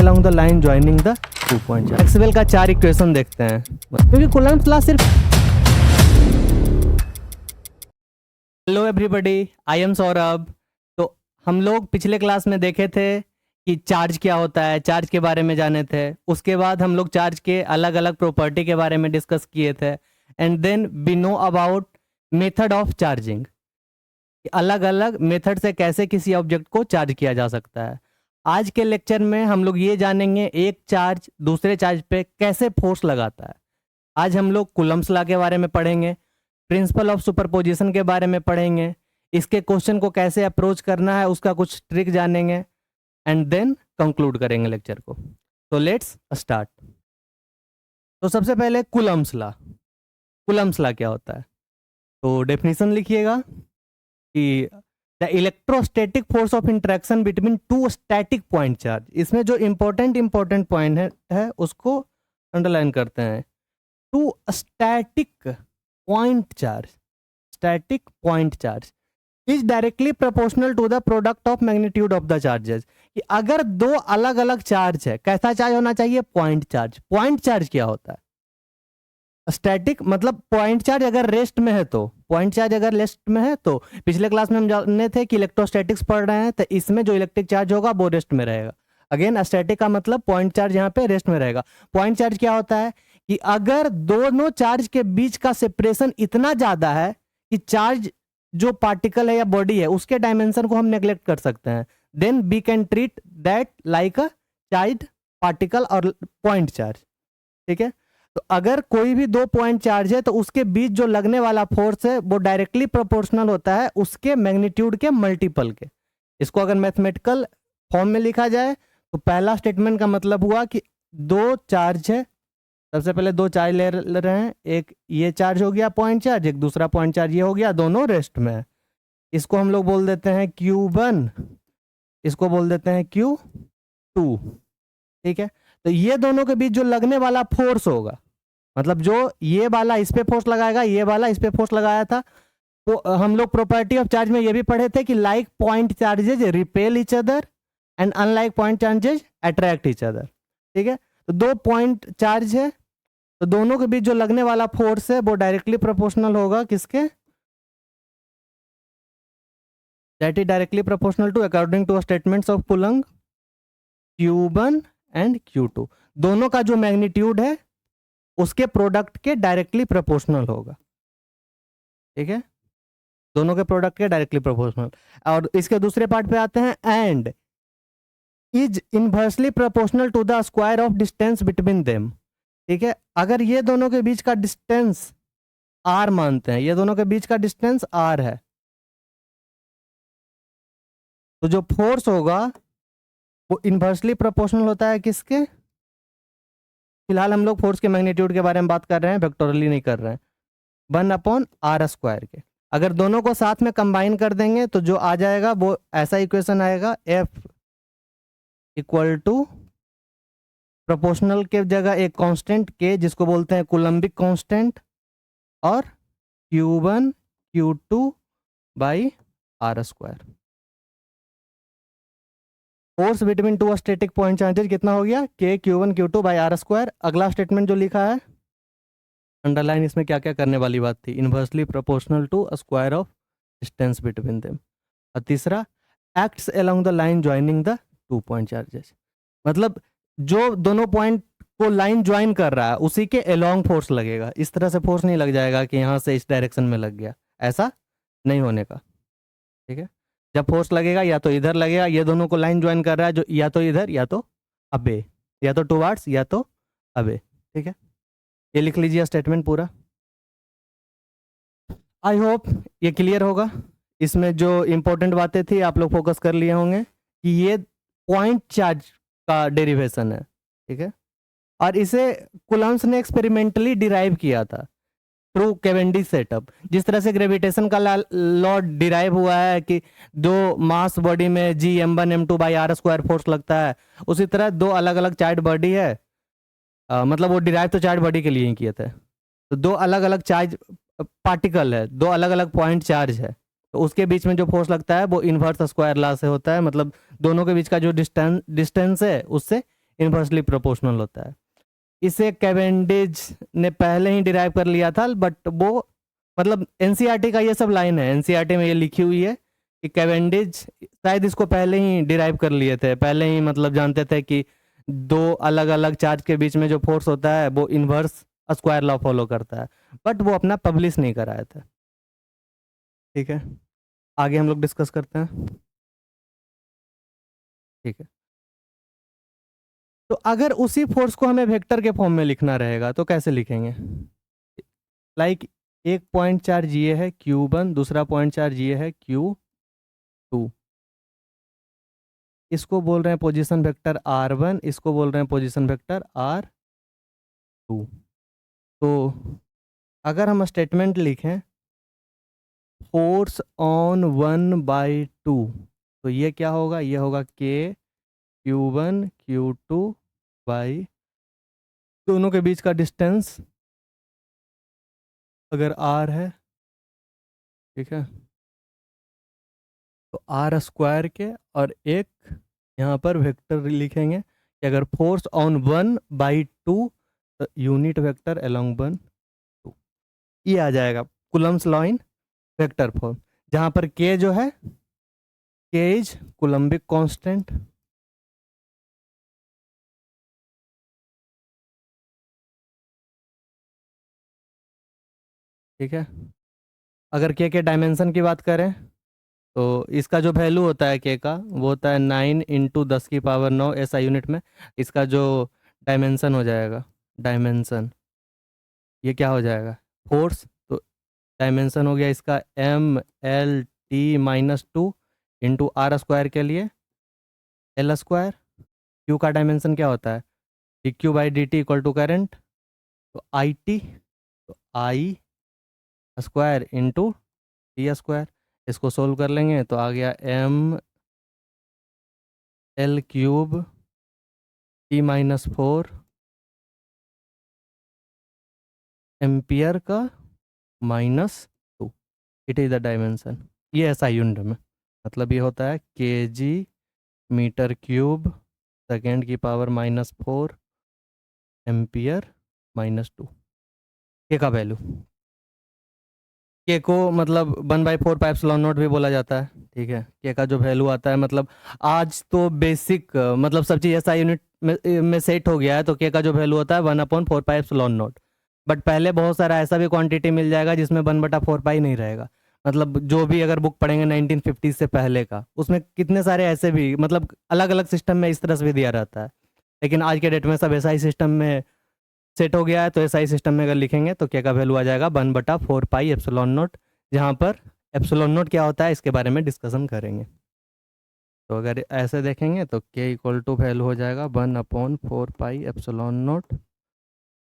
along the line joining the 2 point charge। Maxwell का 4 equation देखते हैं क्योंकि कूलम्ब्स लॉ सिर्फ। Hello everybody, I am Saurabh. तो हम लोग पिछले क्लास में देखे थे कि चार्ज क्या होता है, चार्ज के बारे में जाने थे। उसके बाद हम लोग चार्ज के अलग अलग प्रॉपर्टी के बारे में डिस्कस किए थे। And then we know about method of charging, अलग अलग मेथड से कैसे किसी ऑब्जेक्ट को चार्ज किया जा सकता है। आज के लेक्चर में हम लोग ये जानेंगे एक चार्ज दूसरे चार्ज पे कैसे फोर्स लगाता है। आज हम लोग कूलम्ब्स लॉ के बारे में पढ़ेंगे, प्रिंसिपल ऑफ सुपरपोजिशन के बारे में पढ़ेंगे, इसके क्वेश्चन को कैसे अप्रोच करना है उसका कुछ ट्रिक जानेंगे, एंड देन कंक्लूड करेंगे लेक्चर को। तो लेट्स स्टार्ट। तो सबसे पहले कूलम्ब्स लॉ। कूलम्ब्स लॉ क्या होता है? तो डेफिनेशन लिखिएगा कि the electrostatic force of interaction between two static point charge. इसमें जो इंपॉर्टेंट पॉइंट है उसको अंडरलाइन करते हैं। Two static point charge, static point charge is directly proportional to the product of magnitude of the charges. कि अगर दो अलग अलग चार्ज है, कैसा चार्ज होना चाहिए? Point charge. पॉइंट चार्ज क्या होता है? स्टैटिक मतलब पॉइंट चार्ज अगर रेस्ट में है तो, पॉइंट चार्ज अगर रेस्ट में है तो, पिछले क्लास में हम जाने थे कि इलेक्ट्रोस्टैटिक्स पढ़ रहे हैं तो इसमें जो इलेक्ट्रिक चार्ज होगा वो रेस्ट में रहेगा। अगेन स्टैटिक का मतलब पॉइंट चार्ज यहाँ पे रेस्ट में रहेगा। पॉइंट चार्ज क्या होता है कि अगर दोनों चार्ज के बीच का सेपरेशन इतना ज्यादा है कि चार्ज जो पार्टिकल है या बॉडी है उसके डायमेंशन को हम नेग्लेक्ट कर सकते हैं, then we can treat that like a charge particle और पॉइंट चार्ज। ठीक है, तो अगर कोई भी दो पॉइंट चार्ज है तो उसके बीच जो लगने वाला फोर्स है वो डायरेक्टली प्रोपोर्शनल होता है उसके मैग्नीट्यूड के मल्टीपल के। इसको अगर मैथमेटिकल फॉर्म में लिखा जाए तो पहला स्टेटमेंट का मतलब हुआ कि दो चार्ज है, सबसे पहले दो चार्ज ले रहे हैं, एक ये चार्ज हो गया पॉइंट चार्ज, एक दूसरा पॉइंट चार्ज ये हो गया, दोनों रेस्ट में है। इसको हम लोग बोल देते हैं Q1, इसको बोल देते हैं Q2। ठीक है, तो ये दोनों के बीच जो लगने वाला फोर्स होगा, मतलब जो ये वाला इस पे फोर्स लगाएगा, ये वाला इस पे फोर्स लगाया था, तो हम लोग प्रॉपर्टी ऑफ चार्ज में ये भी पढ़े थे कि like point charges repel each other and unlike point charges attract each other. ठीक है, तो दो पॉइंट चार्ज है तो दोनों के बीच जो लगने वाला फोर्स है वो डायरेक्टली प्रोपोर्शनल होगा किसके? That is directly proportional to, according to statements of Coulomb, Q1 and Q2। दोनों का जो मैग्नीट्यूड है उसके प्रोडक्ट के डायरेक्टली प्रोपोर्शनल होगा। ठीक है, दोनों के प्रोडक्ट के डायरेक्टली प्रोपोर्शनल। और इसके दूसरे पार्ट पे आते हैं, and is inversely proportional to the square of distance between them. ठीक है, अगर ये दोनों के बीच का डिस्टेंस r मानते हैं, ये दोनों के बीच का डिस्टेंस r है, तो जो फोर्स होगा वो इनवर्सली प्रोपोर्शनल होता है किसके? फिलहाल हम लोग फोर्स के मैग्नीट्यूड के बारे में बात कर रहे हैं, वेक्टोरली नहीं कर रहे हैं, 1/r² के। अगर दोनों को साथ में कंबाइन कर देंगे तो जो आ जाएगा वो ऐसा इक्वेशन आएगा, F इक्वल टू प्रोपोर्शनल के जगह एक कांस्टेंट K जिसको बोलते हैं कूलम्बिक कांस्टेंट, और Q1 Q2 by r²। Force between two static point charges कितना हो गया? K Q1 Q2 by r²। अगला स्टेटमेंट जो लिखा है अंडरलाइन, इसमें क्या क्या करने वाली बात थी? Inversely proportional to square of distance between them. और तीसरा, acts along the line joining the 2 point charges. मतलब जो दोनों पॉइंट को लाइन ज्वाइन कर रहा है उसी के अलोंग फोर्स लगेगा। इस तरह से फोर्स नहीं लग जाएगा कि यहाँ से इस डायरेक्शन में लग गया, ऐसा नहीं होने का। ठीक है, जब फोर्स लगेगा या तो इधर लगेगा, ये दोनों को लाइन ज्वाइन कर रहा है जो या तो इधर या तो अबे, या तो टुवर्ड्स या तो अबे। ठीक है, ये लिख लीजिए स्टेटमेंट पूरा। आई होप ये क्लियर होगा। इसमें जो इंपॉर्टेंट बातें थी आप लोग फोकस कर लिए होंगे कि ये पॉइंट चार्ज का डेरिवेशन है। ठीक है, और इसे कूलम्ब्स ने एक्सपेरिमेंटली डिराइव किया था थ्रू कैवेंडिश सेटअप। जिस तरह से ग्रेविटेशन का लॉ डिराइव हुआ है कि दो मास बॉडी में G m1 m2 by r² force लगता है, उसी तरह दो अलग अलग चार्ज बॉडी है, मतलब वो डिराइव तो चार्ज बॉडी के लिए ही किए थे। तो दो अलग अलग चार्ज पार्टिकल है, दो अलग अलग पॉइंट चार्ज है, तो उसके बीच में जो फोर्स लगता है वो इन्वर्स स्क्वायर लॉ से होता है। मतलब दोनों के बीच का जो डिस्टेंस है उससे इन्वर्सली प्रोपोर्शनल होता है। इसे कैवेंडिज ने पहले ही डिराइव कर लिया था, बट वो मतलब एनसीईआरटी का ये सब लाइन है, एनसीईआरटी में ये लिखी हुई है कि कैवेंडिज शायद इसको पहले ही डिराइव कर लिए थे, पहले ही मतलब जानते थे कि दो अलग अलग चार्ज के बीच में जो फोर्स होता है वो इन्वर्स स्क्वायर लॉ फॉलो करता है, बट वो अपना पब्लिश नहीं कराया था। ठीक है, आगे हम लोग डिस्कस करते हैं। ठीक है, तो अगर उसी फोर्स को हमें वेक्टर के फॉर्म में लिखना रहेगा तो कैसे लिखेंगे? लाइक एक पॉइंट चार्ज ये है Q1, दूसरा पॉइंट चार्ज ये है Q2। इसको बोल रहे हैं पोजीशन वेक्टर R1, इसको बोल रहे हैं पोजीशन वेक्टर R2। तो अगर हम स्टेटमेंट लिखें फोर्स ऑन 1/2, तो ये क्या होगा? ये होगा K Q1 Q2 बाई दोनों के बीच का डिस्टेंस अगर R है, ठीक है, तो R स्क्वायर के, और एक यहाँ पर वेक्टर लिखेंगे कि अगर फोर्स ऑन 1/2 तो यूनिट वेक्टर अलोंग 1/2, ये आ जाएगा Coulomb's law in vector form, जहाँ पर K जो है K इज कूलम्बिक कांस्टेंट। ठीक है, अगर K के डायमेंशन की बात करें तो इसका जो वैल्यू होता है K का वो होता है 9 × 10⁻⁹ ऐसा यूनिट में। इसका जो डायमेंशन हो जाएगा, डायमेंशन ये क्या हो जाएगा? फोर्स। तो डायमेंशन हो गया इसका MLT-2 इंटू R स्क्वायर के लिए L स्क्वायर। Q का डायमेंशन क्या होता है? dQ/dt इक्वल टू करेंट, तो IT, तो I square into T square. इसको सोल्व कर लेंगे तो आ गया ML³ T-4 एम्पियर का -2। It is the dimension. ये ऐसा यूनिट में मतलब ये होता है kg मीटर क्यूब सेकेंड की पावर -4 एम्पियर -2। के का वैल्यू, के को मतलब 1/4 पाइप स्लॉन नोट भी बोला जाता है। ठीक है, के का जो वैल्यू आता है मतलब आज तो बेसिक मतलब सब चीज़ ऐसा यूनिट में सेट हो गया है, तो के का जो वैल्यू होता है 1/4 पाइप स्लॉन नोट। बट पहले बहुत सारा ऐसा भी क्वांटिटी मिल जाएगा जिसमें 1/4 पाई नहीं रहेगा। मतलब जो भी अगर बुक पढ़ेंगे 1950 से पहले का, उसमें कितने सारे ऐसे भी मतलब अलग अलग सिस्टम में इस तरह से भी दिया रहता है। लेकिन आज के डेट में सब ऐसा ही सिस्टम में सेट हो गया है, तो ऐसा ही सिस्टम में अगर लिखेंगे तो क्या का वैल्यू आ जाएगा 1/4 पाई एप्सिलॉन नोट, जहाँ पर एप्सिलॉन नोट क्या होता है इसके बारे में डिस्कशन करेंगे। तो अगर ऐसे देखेंगे तो के इक्वल टू वैल्यू हो जाएगा 1/4 पाई एप्सिलॉन नोट,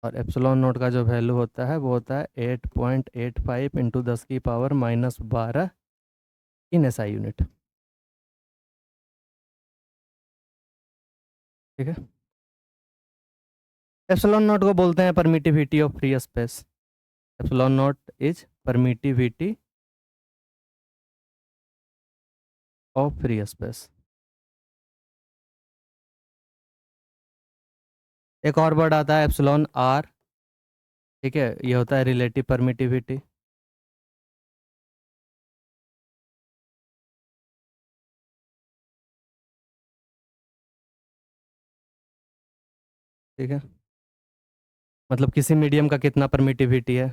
और एप्सिलॉन नोट का जो वैल्यू होता है वो होता है 8.85 इंटू 10⁻12 इन SI यूनिट। ठीक है, एप्सिलॉन नोट को बोलते हैं permittivity of free space. Epsilon note is permittivity of free space. एक और वर्ड आता है एप्सिलॉन आर। ठीक है, ये होता है रिलेटिव परमिटिविटी। ठीक है, मतलब किसी मीडियम का कितना परमिटिविटी है।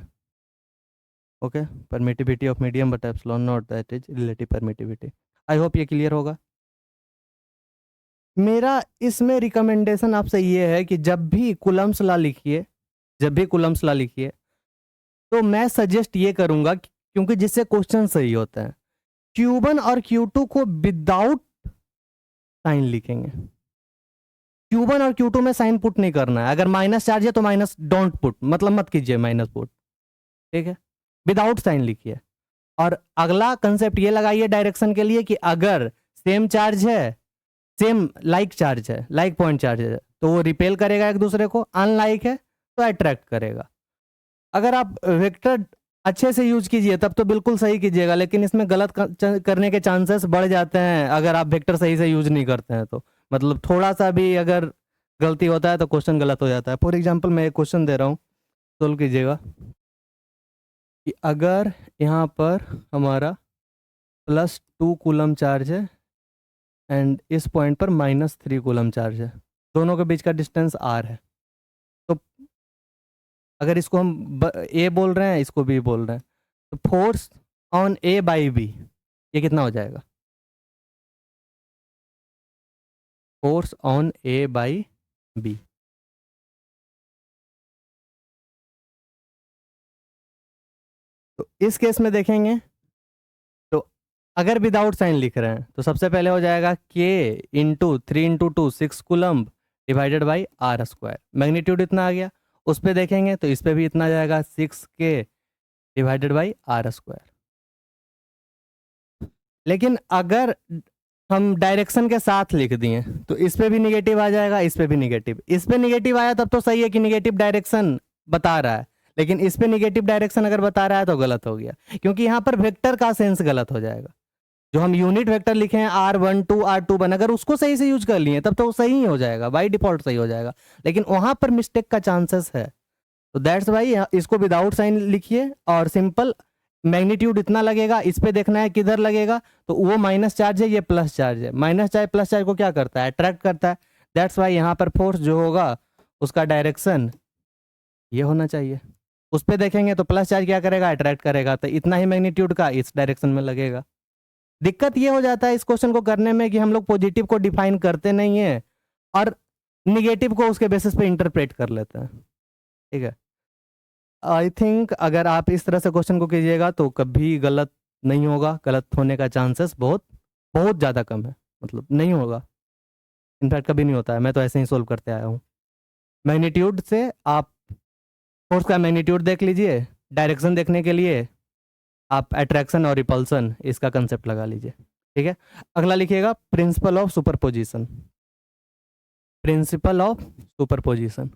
Okay, permittivity of medium but epsilon not that is relative permittivity. I hope ये क्लियर होगा। मेरा इसमें रिकमेंडेशन आपसे ये है कि जब भी कूलम्ब्स लॉ लिखिए, जब भी कूलम्ब्स लॉ लिखिए तो मैं सजेस्ट ये करूंगा क्योंकि जिससे क्वेश्चन सही होते हैं, Q1 और Q2 को विदाउट साइन लिखेंगे। Q1 और Q2 में साइन पुट नहीं करना है। अगर माइनस चार्ज है तो माइनस डोंट पुट, मतलब मत कीजिए माइनस पुट। ठीक है, विदाउट साइन लिखिए। और अगला कंसेप्ट ये लगाइए डायरेक्शन के लिए कि अगर सेम चार्ज है, सेम लाइक चार्ज है, लाइक पॉइंट चार्ज है, तो वो रिपेल करेगा एक दूसरे को, अनलाइक है तो अट्रैक्ट करेगा। अगर आप वेक्टर अच्छे से यूज कीजिए तब तो बिल्कुल सही कीजिएगा, लेकिन इसमें गलत करने के चांसेस बढ़ जाते हैं अगर आप वेक्टर सही से यूज नहीं करते हैं तो। मतलब थोड़ा सा भी अगर गलती होता है तो क्वेश्चन गलत हो जाता है। फॉर एग्जांपल मैं एक क्वेश्चन दे रहा हूँ, सोल्व कीजिएगा कि अगर यहाँ पर हमारा +2 कूलम चार्ज है एंड इस पॉइंट पर -3 कूलम चार्ज है, दोनों के बीच का डिस्टेंस r है, तो अगर इसको हम ए बोल रहे हैं, इसको बी बोल रहे हैं, तो force on A by B ये कितना हो जाएगा? Force on A by B. तो इस केस में देखेंगे तो अगर विदाउट साइन लिख रहे हैं तो सबसे पहले हो जाएगा k into 3 × 2 6 coulomb divided by r²। Magnitude इतना आ गया। उस पर देखेंगे तो इस पर भी इतना आ जाएगा 6k डिवाइडेड बाई r²। लेकिन अगर हम डायरेक्शन के साथ लिख दिए तो इस पे भी निगेटिव आ जाएगा, इस पे भी निगेटिव। इस पे निगेटिव आया तब तो सही है कि निगेटिव डायरेक्शन बता रहा है, लेकिन इस पे निगेटिव डायरेक्शन अगर बता रहा है तो गलत हो गया, क्योंकि यहाँ पर वेक्टर का सेंस गलत हो जाएगा। जो हम यूनिट वेक्टर लिखे हैं r12 r21, अगर उसको सही से यूज कर लिए तब तो वो सही ही हो जाएगा, बाई डिफॉल्ट सही हो जाएगा, लेकिन वहां पर मिस्टेक का चांसेस है। तो दैट्स वाई इसको विदाउट साइन लिखिए और सिंपल मैग्नीट्यूड इतना लगेगा, इस पे देखना है किधर लगेगा, तो वो माइनस चार्ज है, ये प्लस चार्ज है। माइनस चार्ज प्लस चार्ज को क्या करता है? अट्रैक्ट करता है। दैट्स वाई यहाँ पर फोर्स जो होगा उसका डायरेक्शन ये होना चाहिए। उस पे देखेंगे तो प्लस चार्ज क्या करेगा? अट्रैक्ट करेगा, तो इतना ही मैग्नीट्यूड का इस डायरेक्शन में लगेगा। दिक्कत ये हो जाता है इस क्वेश्चन को करने में कि हम लोग पॉजिटिव को डिफाइन करते नहीं है और निगेटिव को उसके बेसिस पे इंटरप्रेट कर लेते हैं। ठीक है, आई थिंक अगर आप इस तरह से क्वेश्चन को कीजिएगा तो कभी गलत नहीं होगा। गलत होने का चांसेस बहुत बहुत ज़्यादा कम है, मतलब नहीं होगा, इनफैक्ट कभी नहीं होता है। मैं तो ऐसे ही सोल्व करते आया हूँ। मैग्नीट्यूड से आप फोर्स का मैग्नीट्यूड देख लीजिए, डायरेक्शन देखने के लिए आप अट्रैक्शन और रिपल्सन इसका कंसेप्ट लगा लीजिए। ठीक है, अगला लिखिएगा principle of superposition. Principle of superposition,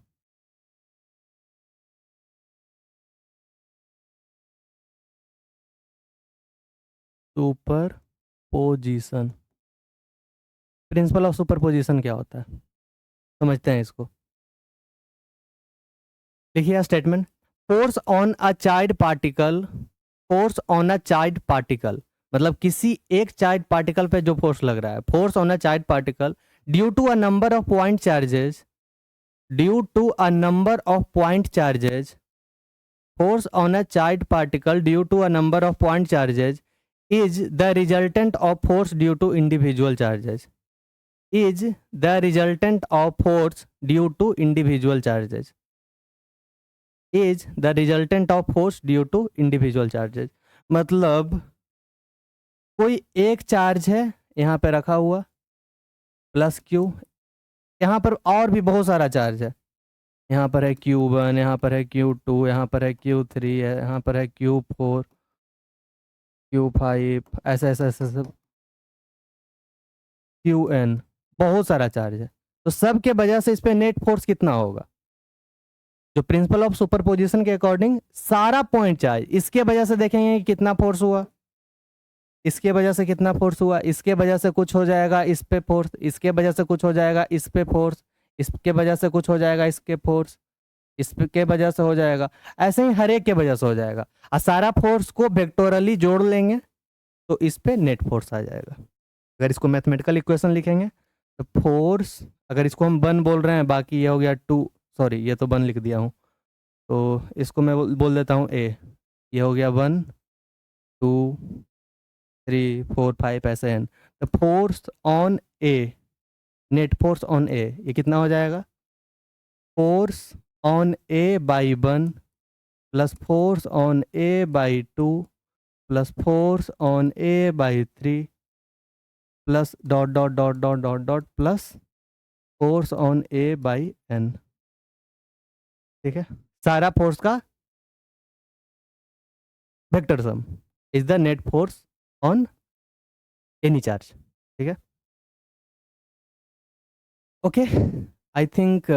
superposition, principle of superposition क्या होता है समझते हैं इसको। लिखिए statement, force on a charge particle, force on a charge particle मतलब किसी एक चार्ज पार्टिकल पे जो फोर्स लग रहा है, force on a charge particle due to a number of point charges, due to a number of point charges, force on a charged particle due to a number of point charges is the resultant of force due to individual charges, is the resultant of force due to individual charges, is the resultant of force due to individual charges। मतलब कोई एक charge है यहाँ पे रखा हुआ plus Q, यहाँ पर और भी बहुत सारा चार्ज है, यहाँ पर है Q1, यहाँ पर है Q2, यहाँ पर है Q3 है, यहाँ पर है Q4 Q5, ऐसा ऐसा ऐसा सब Qn, बहुत सारा चार्ज है। तो सब के वजह से इस पे नेट फोर्स कितना होगा? जो प्रिंसिपल ऑफ सुपरपोजिशन के अकॉर्डिंग सारा पॉइंट चार्ज, इसके वजह से देखेंगे कि कितना फोर्स हुआ, इसके वजह से कितना फोर्स हुआ, इसके वजह से कुछ हो जाएगा इस पे फोर्स, इसके वजह से कुछ हो जाएगा इस पे फोर्स, इसके वजह से कुछ हो जाएगा इसके फोर्स, इसके वजह से हो जाएगा, ऐसे ही हर एक के वजह से हो जाएगा। और सारा फोर्स को वेक्टोरली जोड़ लेंगे तो इस पे नेट फोर्स आ जाएगा। अगर इसको मैथमेटिकल इक्वेशन लिखेंगे तो फोर्स, अगर इसको हम 1 बोल रहे हैं, बाकी ये हो गया 2, सॉरी ये तो 1 लिख दिया हूँ, तो इसको मैं बोल देता हूँ ए, ये हो गया 1 2 3 4 5 ऐसे एन। तो force on A, net force on A ये कितना हो जाएगा? Force on A by 1 plus force on A by 2 plus force on A by 3 plus dot dot dot dot dot dot plus force on A by N. ठीक है, सारा force का vector sum is the net force on any charge. ठीक है, okay, I think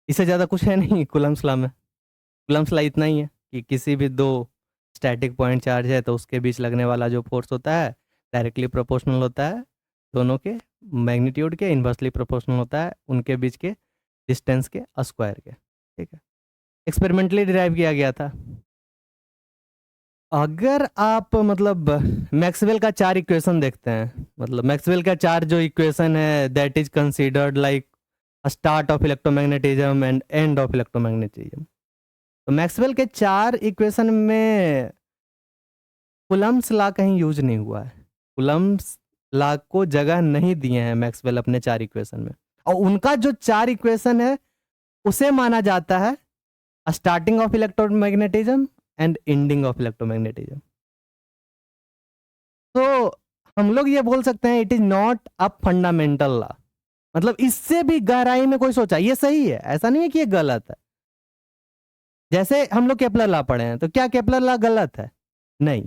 इससे ज़्यादा कुछ है नहीं कूलम्स लॉ में। कूलम्स लॉ इतना ही है कि किसी भी दो स्टैटिक पॉइंट चार्ज है तो उसके बीच लगने वाला जो फोर्स होता है डायरेक्टली प्रोपोर्शनल होता है दोनों के मैग्नीट्यूड के इन्वर्सली प्रोपोर्शनल होता है उनके बीच के डिस्टेंस के स्क्वायर के, ठीक है। एक्सपेरिमेंटली डिराइव किया गया था। अगर आप मतलब मैक्सवेल का 4 इक्वेशन देखते हैं, मतलब मैक्सवेल का 4 जो इक्वेशन है that is considered like start of electromagnetism and end of electromagnetism. तो मैक्सवेल के 4 इक्वेशन में कूलम्ब्स लॉ कहीं यूज नहीं हुआ है, कूलम्ब्स लॉ को जगह नहीं दिए हैं मैक्सवेल अपने 4 इक्वेशन में। और उनका जो 4 इक्वेशन है उसे माना जाता है starting of electromagnetism and ending of electromagnetism. तो हम लोग ये बोल सकते हैं it is not a fundamental law, मतलब इससे भी गहराई में कोई सोचा ये सही है, ऐसा नहीं है कि ये गलत है। जैसे हम लोग केपलर लॉ पढ़े हैं, तो क्या केपलर लॉ गलत है? नहीं,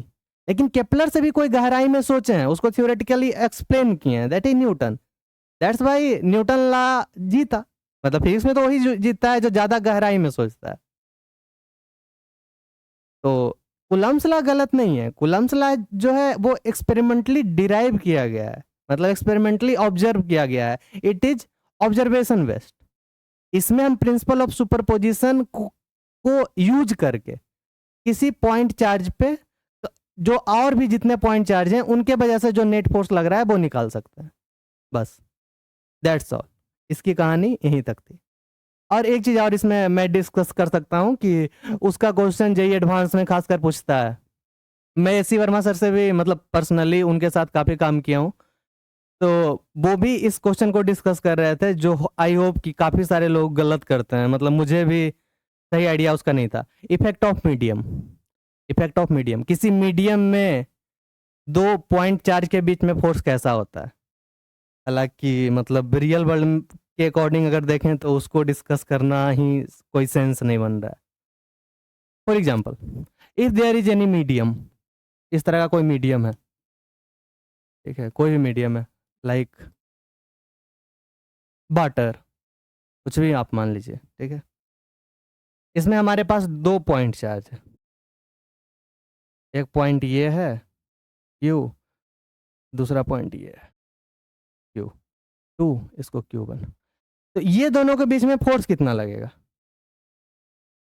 लेकिन केपलर से भी कोई गहराई में सोचे हैं, उसको थ्योरेटिकली एक्सप्लेन किए हैं, that is Newton. That's why Newton law जीता। मतलब फिजिक्स में तो वही जीतता है जो ज्यादा गहराई में सोचता है। तो कूलम्ब्स लॉ गलत नहीं है, कूलम्ब्स लॉ जो है वो एक्सपेरिमेंटली डिराइव किया गया है, मतलब एक्सपेरिमेंटली ऑब्जर्व किया गया है, इट इज ऑब्जर्वेशन बेस्ड। इसमें हम प्रिंसिपल ऑफ सुपरपोजिशन को यूज करके किसी पॉइंट चार्ज पे जो और भी जितने पॉइंट चार्ज हैं उनके वजह से जो नेट फोर्स लग रहा है वो निकाल सकते हैं, बस दैट्स ऑल। इसकी कहानी यहीं तक थी। और एक चीज और इसमें मैं डिस्कस कर सकता हूँ कि उसका क्वेश्चन जेईई एडवांस में खासकर पूछता है। मैं एसी वर्मा सर से भी मतलब पर्सनली उनके साथ काफी काम किया हूँ, तो वो भी इस क्वेश्चन को डिस्कस कर रहे थे जो आई होप कि काफी सारे लोग गलत करते हैं, मतलब मुझे भी सही आइडिया उसका नहीं था। Effect of medium, effect of medium, किसी मीडियम में 2 पॉइंट चार्ज के बीच में फोर्स कैसा होता है। हालांकि मतलब रियल वर्ल्ड के अकॉर्डिंग अगर देखें तो उसको डिस्कस करना ही कोई सेंस नहीं बन रहा है। For example, if there is any medium, इस तरह का कोई मीडियम है, ठीक है, कोई भी मीडियम है लाइक वाटर, कुछ भी आप मान लीजिए, ठीक है। इसमें हमारे पास 2 पॉइंट चार्ज है, एक पॉइंट ये है क्यू, दूसरा पॉइंट ये है क्यू 2, इसको Q1। तो ये दोनों के बीच में फोर्स कितना लगेगा?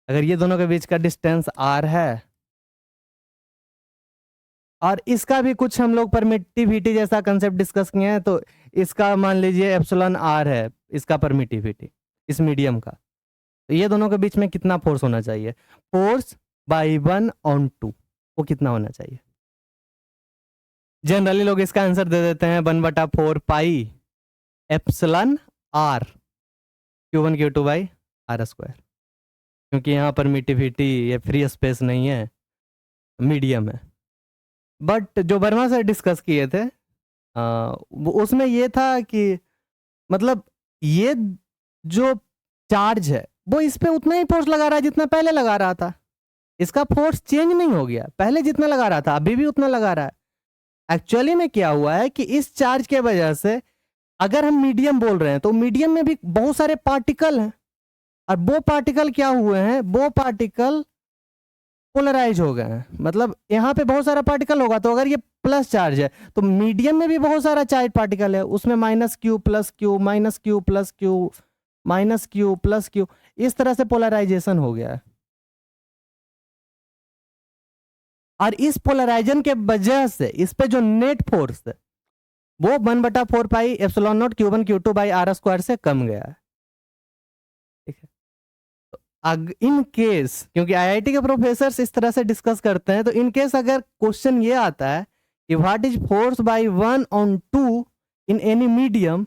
अगर ये दोनों के बीच का डिस्टेंस r है और इसका भी कुछ हम लोग परमिटिविटी जैसा कंसेप्ट डिस्कस किए हैं, तो इसका मान लीजिए एप्सिलॉन r है इसका परमिटिविटी इस मीडियम का, तो ये दोनों के बीच में कितना फोर्स होना चाहिए? फोर्स बाई 1/2 वो कितना होना चाहिए? जनरली लोग इसका आंसर दे देते हैं 1/4 pi epsilon r Q1 Q2 by r square, क्योंकि यहाँ परमिटिविटी ये फ्री स्पेस नहीं है, मीडियम है। बट जो वर्मा से डिस्कस किए थे उसमें ये था कि मतलब ये जो चार्ज है वो इस पे उतना ही फोर्स लगा रहा है जितना पहले लगा रहा था, इसका फोर्स चेंज नहीं हो गया, पहले जितना लगा रहा था अभी भी उतना लगा रहा है। एक्चुअली में क्या हुआ है कि इस चार्ज के वजह से अगर हम मीडियम बोल रहे हैं तो मीडियम में भी बहुत सारे पार्टिकल हैं, और वो पार्टिकल क्या हुए हैं, वो पार्टिकल पोलराइज हो गए हैं। मतलब यहाँ पे बहुत सारा पार्टिकल होगा, तो अगर ये प्लस चार्ज है तो मीडियम में भी बहुत सारा चार्ज पार्टिकल है, उसमें -Q + Q -Q + Q -Q + Q, इस तरह से पोलराइजेशन हो गया है। और इस पोलराइजेशन के वजह से इस पे जो नेट फोर्स है वो 1/4 pi epsilon not Q1 Q2 by r square से कम गया है, ठीक है। इन केस, क्योंकि आईआईटी के प्रोफेसर इस तरह से डिस्कस करते हैं, तो इन केस अगर क्वेश्चन ये आता है कि what is force by 1/2 in any medium,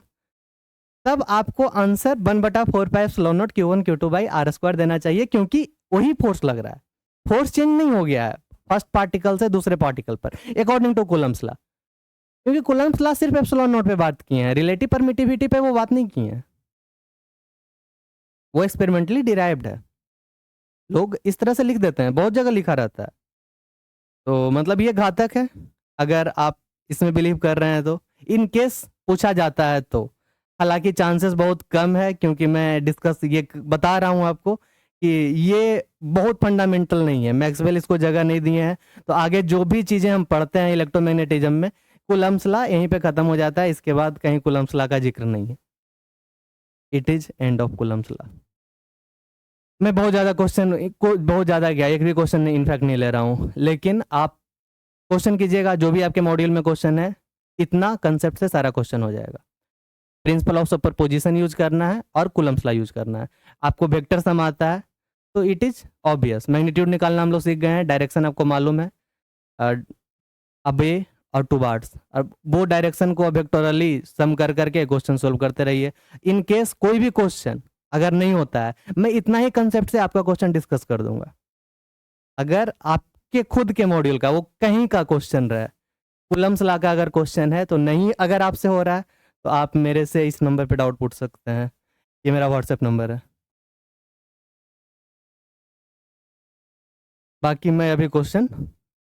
तब आपको answer 1/4 pi epsilon not Q1 Q2 by r square देना चाहिए, क्योंकि वही फोर्स लग रहा है, फोर्स चेंज नहीं हो गया है फर्स्ट पार्टिकल से दूसरे पार्टिकल पर, अकॉर्डिंग टू कूलम्ब्स लॉ। क्योंकि कूलम्ब्स लॉ सिर्फ एप्सिलॉन नॉट पे बात किए हैं, रिलेटिव परमिटिविटी पे वो बात नहीं की है, वो एक्सपेरिमेंटली डिराइव्ड है। लोग इस तरह से लिख देते हैं, बहुत जगह लिखा रहता है, तो मतलब ये घातक है अगर आप इसमें बिलीव कर रहे हैं तो। इन केस पूछा जाता है तो, हालांकि चांसेस बहुत कम है, क्योंकि मैं डिस्कस ये बता रहा हूँ आपको कि ये बहुत फंडामेंटल नहीं है, मैक्सवेल इसको जगह नहीं दिए हैं। तो आगे जो भी चीज़ें हम पढ़ते हैं इलेक्ट्रोमैग्नेटिज्म में, कूलम्ब्स लॉ यहीं पे ख़त्म हो जाता है, इसके बाद कहीं कूलम्ब्स लॉ का जिक्र नहीं है। It is end of Coulomb's law. मैं बहुत ज़्यादा बहुत ज़्यादा क्या, एक भी क्वेश्चन इनफैक्ट नहीं ले रहा हूँ, लेकिन आप क्वेश्चन कीजिएगा जो भी आपके मॉड्यूल में क्वेश्चन है, इतना कंसेप्ट से सारा क्वेश्चन हो जाएगा। प्रिंसिपल ऑफ सुपरपोजिशन यूज करना है और कूलम्ब्स लॉ यूज करना है। आपको वेक्टर सम आता है तो इट इज ऑब्वियस। मैग्नीट्यूड निकालना हम लोग सीख गए हैं, डायरेक्शन आपको मालूम है, अबे और टू बार्ड्स, अब वो डायरेक्शन को वेक्टोरली सम कर करके क्वेश्चन सोल्व करते रहिए। इन केस कोई भी क्वेश्चन अगर नहीं होता है, मैं इतना ही कंसेप्ट से आपका क्वेश्चन डिस्कस कर दूंगा। अगर आपके खुद के मॉड्यूल का वो कहीं का क्वेश्चन रहे, कूलम्ब्स लॉ का अगर क्वेश्चन है तो नहीं, अगर आपसे हो रहा है तो आप मेरे से इस नंबर पे डाउट पूछ सकते हैं, ये मेरा व्हाट्सएप नंबर है। बाकी मैं अभी क्वेश्चन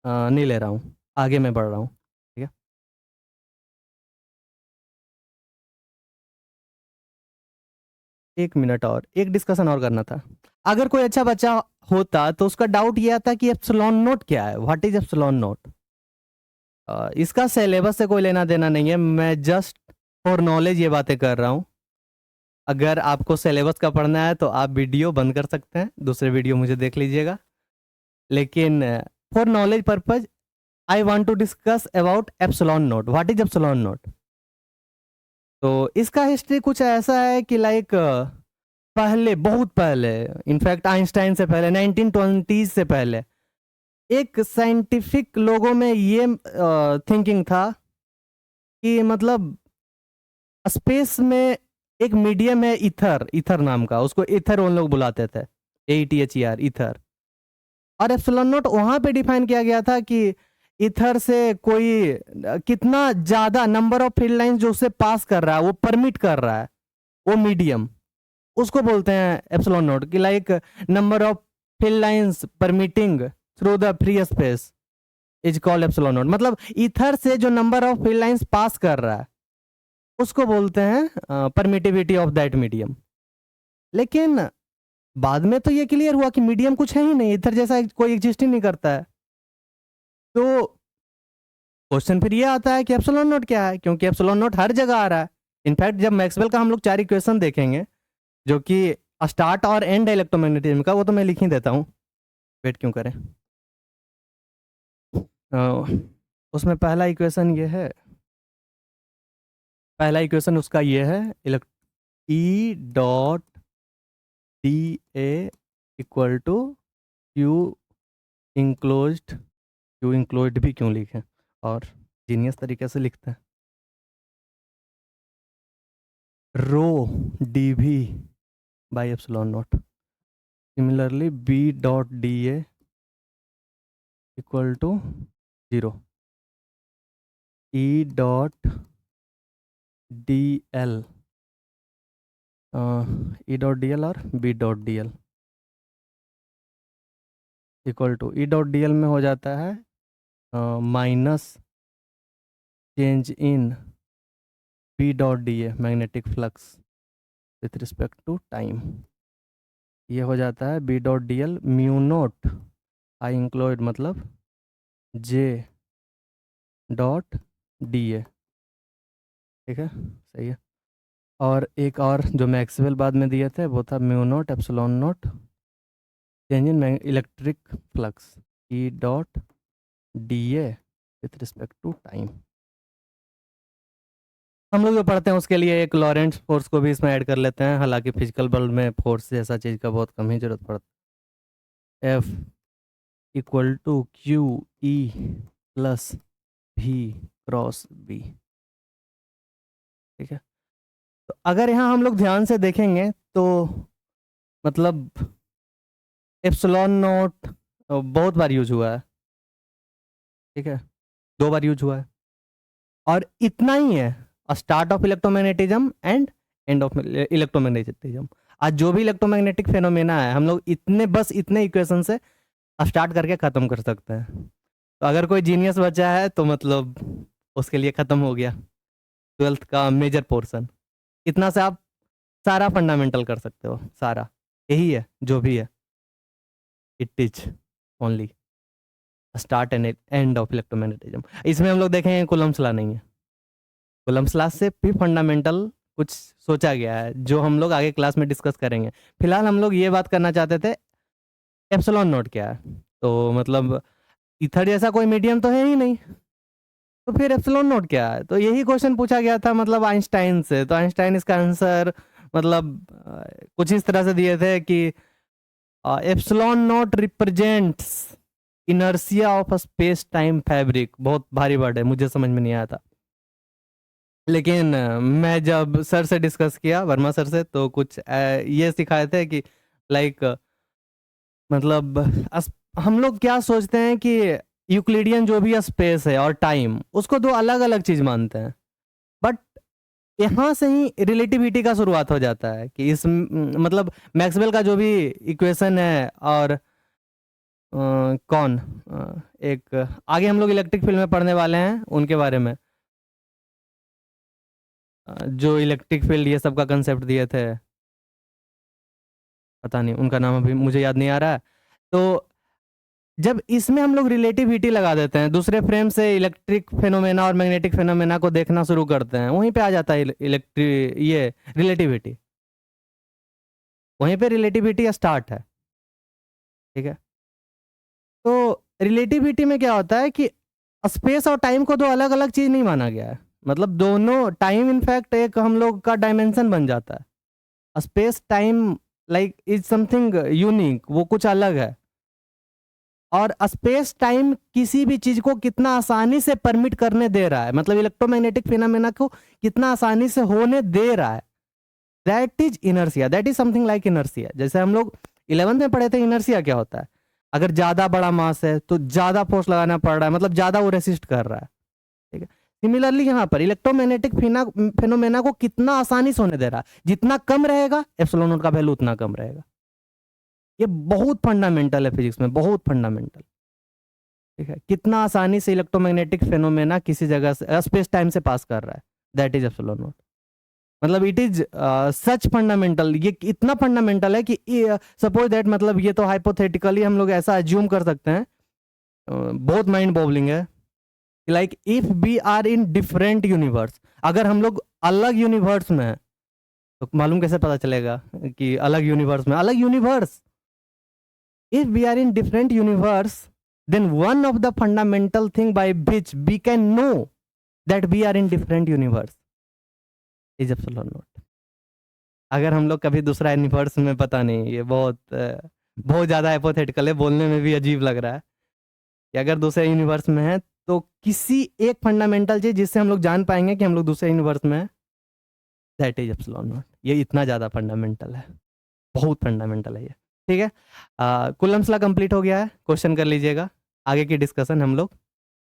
नहीं ले रहा हूँ, आगे मैं बढ़ रहा हूँ, ठीक है। एक मिनट और एक डिस्कशन और करना था। अगर कोई अच्छा बच्चा होता तो उसका डाउट ये आता कि एप्सिलॉन नोट क्या है, व्हाट इज एप्सिलॉन नोट। इसका सिलेबस से कोई लेना देना नहीं है, मैं जस्ट फॉर नॉलेज ये बातें कर रहा हूँ। अगर आपको सिलेबस का पढ़ना है तो आप वीडियो बंद कर सकते हैं, दूसरे वीडियो मुझे देख लीजिएगा, लेकिन for knowledge purpose I want to discuss about epsilon naught, what is epsilon naught. तो इसका हिस्ट्री कुछ ऐसा है कि लाइक पहले, बहुत पहले, इनफैक्ट आइंस्टाइन से पहले, 1920 से पहले एक साइंटिफिक लोगों में ये थिंकिंग था कि मतलब स्पेस में एक मीडियम है ईथर, ईथर नाम का, उसको ईथर उन लोग बुलाते थे, AETHER, ईथर। और एप्सिलॉन नोट वहां पे डिफाइन किया गया था कि ईथर से कोई कितना ज्यादा नंबर ऑफ फील्ड लाइंस जो उसे पास कर रहा है, वो परमिट कर रहा है, वो मीडियम, उसको बोलते हैं एप्सिलॉन नोट। कि like number of field lines permitting through the free space is called epsilon note. मतलब ईथर से जो number of field lines pass कर रहा है उसको बोलते हैं परमिटिविटी ऑफ दैट मीडियम। लेकिन बाद में तो ये क्लियर हुआ कि मीडियम कुछ है ही नहीं, ईथर जैसा कोई एग्जिस्ट ही नहीं करता है। तो क्वेश्चन फिर ये आता है कि एप्सिलॉन नोट क्या है, क्योंकि एप्सिलॉन नोट हर जगह आ रहा है। इनफैक्ट जब मैक्सवेल का हम लोग 4 इक्वेशन देखेंगे, जो कि स्टार्ट और एंड इलेक्ट्रोमैग्नेटिज्म का, वो तो मैं लिख ही देता हूँ, वेट क्यों करें। उसमें पहला इक्वेशन ये है, पहला इक्वेशन उसका ये है, E dot D A equal to Q enclosed, Q enclosed भी क्यों लिखें, और जीनियस तरीके से लिखते हैं, रो डी भी by epsilon naught. Similarly B dot D A equal to 0, E dot D L, E dot D L और B dot D L equal to, E dot D L में हो जाता है minus change in B dot D A magnetic flux with respect to time. ये हो जाता है B dot D L mu naught I include, मतलब J dot D A, ठीक है, सही है। और एक और जो मैक्सवेल बाद में दिए थे वो था mu naught epsilon naught change in electric flux E dot D A with respect to time. हम लोग जो पढ़ते हैं उसके लिए एक लॉरेंट्ज फोर्स को भी इसमें ऐड कर लेते हैं, हालांकि फिजिकल वर्ल्ड में फोर्स जैसा चीज़ का बहुत कम ही जरूरत पड़ता है। F equal to Q E plus V cross B, ठीक है। तो अगर यहाँ हम लोग ध्यान से देखेंगे तो मतलब एप्सिलॉन नोट बहुत बार यूज हुआ है, ठीक है, 2 बार यूज हुआ है, और इतना ही है start of electromagnetism and end of electromagnetism. आज जो भी इलेक्ट्रोमैग्नेटिक फेनोमेना है हम लोग इतने, बस इतने इक्वेशन से स्टार्ट करके ख़त्म कर सकते हैं। तो अगर कोई जीनियस बचा है तो मतलब उसके लिए ख़त्म हो गया 12th का मेजर पोर्शन। इतना से आप सारा फंडामेंटल कर सकते हो, सारा यही है जो भी है, it is only start and end of electromagnetism. इसमें हम लोग देखेंगे कूलम्ब्स लॉ नहीं है। कूलम्ब्स लॉ से भी फंडामेंटल कुछ सोचा गया है जो हम लोग आगे क्लास में डिस्कस करेंगे। फिलहाल हम लोग ये बात करना चाहते थे एप्सिलॉन नोट क्या है। तो मतलब ईथर जैसा कोई मीडियम तो है ही नहीं, तो फिर एप्सिलॉन नोट क्या है। तो यही क्वेश्चन पूछा गया था मतलब आइंस्टाइन से। तो आइंस्टाइन इसका आंसर मतलब कुछ इस तरह से दिए थे कि epsilon note represents inertia of a space time fabric. बहुत भारी वर्ड है, मुझे समझ में नहीं आया था, लेकिन मैं जब सर से डिस्कस किया, वर्मा सर से, तो कुछ ये सिखाए थे कि लाइक मतलब हम लोग क्या सोचते हैं कि यूक्लिडियन जो भी स्पेस है और टाइम, उसको दो अलग अलग चीज मानते हैं। बट यहाँ से ही रिलेटिविटी का शुरुआत हो जाता है कि इस मतलब मैक्सवेल का जो भी इक्वेशन है, और कौन एक आगे हम लोग इलेक्ट्रिक फील्ड में पढ़ने वाले हैं उनके बारे में, जो इलेक्ट्रिक फील्ड ये सब का कंसेप्ट दिए थे, पता नहीं उनका नाम अभी मुझे याद नहीं आ रहा है। तो जब इसमें हम लोग रिलेटिविटी लगा देते हैं, दूसरे फ्रेम से इलेक्ट्रिक फेनोमेना और मैग्नेटिक फेनोमेना को देखना शुरू करते हैं, वहीं पे आ जाता है ये रिलेटिविटी। वहीं पे रिलेटिविटी स्टार्ट है, ठीक है। तो रिलेटिविटी में क्या होता है कि स्पेस और टाइम को दो अलग अलग चीज नहीं माना गया है। मतलब दोनों टाइम इनफैक्ट एक हम लोग का डायमेंशन बन जाता है। Space time like is something unique, वो कुछ अलग है। और स्पेस टाइम किसी भी चीज को कितना आसानी से परमिट करने दे रहा है, मतलब इलेक्ट्रोमैग्नेटिक फिनोमेना को कितना आसानी से होने दे रहा है, that is inertia. That is something like inertia. जैसे हम लोग 11th में पढ़े थे इनर्शिया क्या होता है। अगर ज्यादा बड़ा मास है तो ज्यादा फोर्स लगाना पड़ रहा है, मतलब ज्यादा वो रेसिस्ट कर रहा है, ठीक है। सिमिलरली यहाँ पर इलेक्ट्रोमैग्नेटिक फिनोमेना को कितना आसानी से होने दे रहा है, जितना कम रहेगा एप्सिलॉन नॉट का वैल्यू उतना कम रहेगा। ये बहुत फंडामेंटल है फिजिक्स में, बहुत फंडामेंटल, ठीक है। कितना आसानी से इलेक्ट्रोमैग्नेटिक फेनोमेना किसी जगह से स्पेस टाइम से पास कर रहा है, दैट इज एप्सिलॉन नॉट। मतलब इट इज सच फंडामेंटल, ये इतना फंडामेंटल है कि सपोज दैट, मतलब ये तो हाइपोथेटिकली हम लोग ऐसा अज्यूम कर सकते हैं, बहुत माइंड बॉबलिंग है, like if we are in different universe, अगर हम लोग अलग यूनिवर्स में हैं, तो मालूम कैसे पता चलेगा कि अलग यूनिवर्स में, अलग universe, if we are in different universe, then one of the fundamental thing by which we can know that we are in different universe is epsilon naught। अगर हम लोग कभी दूसरा यूनिवर्स में, पता नहीं, ये बहुत ज़्यादा हाइपोथेटिकल है, बोलने में भी अजीब लग रहा है कि अगर दूसरे यूनिवर्स में है तो किसी एक फंडामेंटल चीज जिससे हम लोग जान पाएंगे कि हम लोग दूसरे यूनिवर्स में है, दैट इज एप्सिलॉन नॉट। ये इतना ज़्यादा फंडामेंटल है, बहुत फंडामेंटल है ये, ठीक है। कूलम्ब्स लॉ कंप्लीट हो गया है, क्वेश्चन कर लीजिएगा। आगे की डिस्कशन हम लोग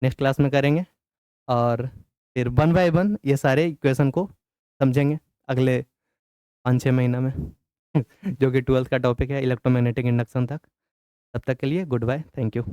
नेक्स्ट क्लास में करेंगे, और फिर 1 बाय 1 ये सारे इक्वेशन को समझेंगे अगले 5-6 महीना में जो कि 12th का टॉपिक है इलेक्ट्रोमैग्नेटिक इंडक्शन तक। तब तक के लिए गुड बाय, थैंक यू।